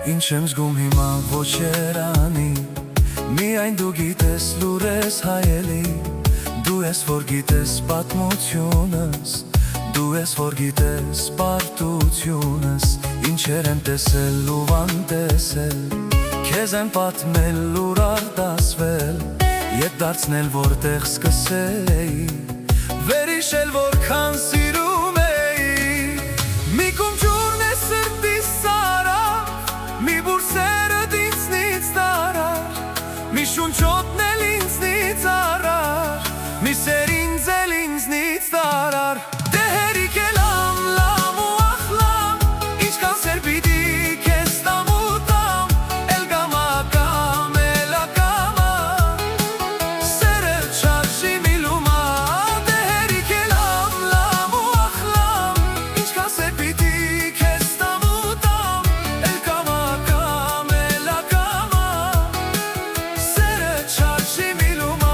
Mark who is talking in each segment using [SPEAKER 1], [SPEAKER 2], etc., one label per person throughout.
[SPEAKER 1] Ինչ եմ զգում հիմա ոչ երանի Միայն դու գիտես լուր ես հայելի Դու ես որ գիտես պատմությունս Դու ես որ գիտես պարտությունս Ինչեր եմ տեսել ու անտեսել Քեզ եմ պատմել լուր արդասվել Ետ դարձնել որտեղ սկսեի Վերիշել որքան սիրում էի Մի կում ջուրն է սրտիս սարավ Մի բուրսերդ ինձնից տարար Մի շունչոտն էլ ինձնից առար Մի սեր ինձ էլ ինձնից տարար Դե հերիք էլ լամ ու ախլամ Ինչքան սեր պիտի քեզ տամ ու տամ Էլ գամա կամ էլ ակամա Սերը չարժի մի լումա Դե հերիք էլ լամ ու ախլամ Ինչքան սեր պիտի քեզ տամ ու տամ Էլ գամա կամ էլ ակամա Սերը չարժի մի լումա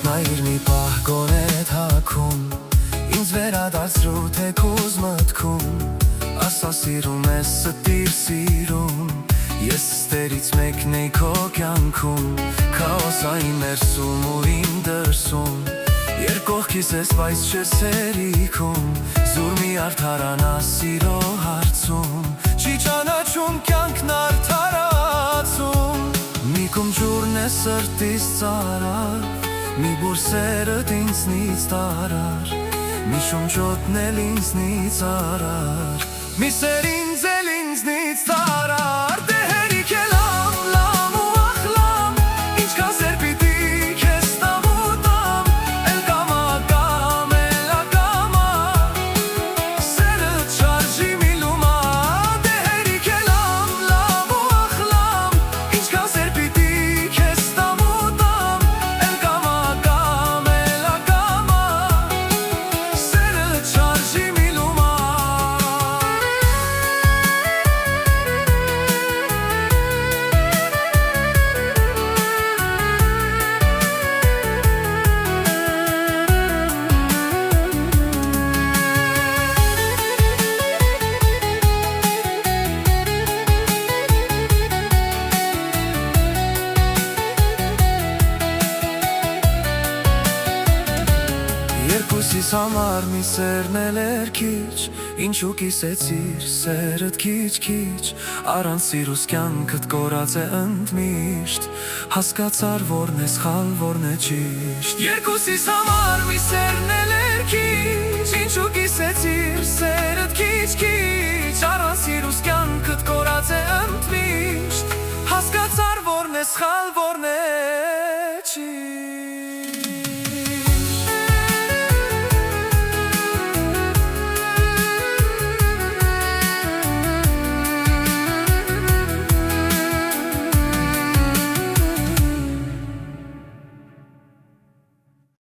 [SPEAKER 1] Նայր մի պահ գոնետ հաքում Ինձ վերադարձրու թեկուզ մտքում Ասա սիրում ես ստիր սիրում Ես ստերից մեկն էի քո կյանքում Քաոսային ներսում ու իմ դրսում Երկողքիս ես բայց չես հերիքում Զուր մի արդարանա սիրո հարցում Չի ճանաչում կյանքն արդարացում Մի կում ջուրն է սրտիս ծարավ Մի բուրսերդ ինձնից տարար Մի շունչոտն էլ ինձնից առար Մի սեր ինձ էլ ինձնից տարար Դե հերիք էլ լամ ու ախլամ Ինչքան սեր պիտի քեզ տամ ու տամ Էլ գամա կամ էլ ակամա Սերը չարժի մի լումա Դե հերիք էլ լամ ու ախլամ Ինչքան սեր պիտի քեզ տամ ու տամ Էլ գամա կամ էլ ակամա Սերը չարժի մի լումա Երկուսիս համար մի սերն էլ էր քիչ Ինչու կիսեցիր սերդ քիչ-քիչ Առանց սիրուս կյանքդ կորած է ընդմիշտ Հասկացար որն է սխալ, որն է ճիշտ Երկուսիս համար մի սերն էլ էր քիչ Ինչու կիսեցիր սերդ քիչ-քիչ Առանց սիրուս կյանքդ կորած է ընդմիշտ Հասկացար որն է սխալ, որն է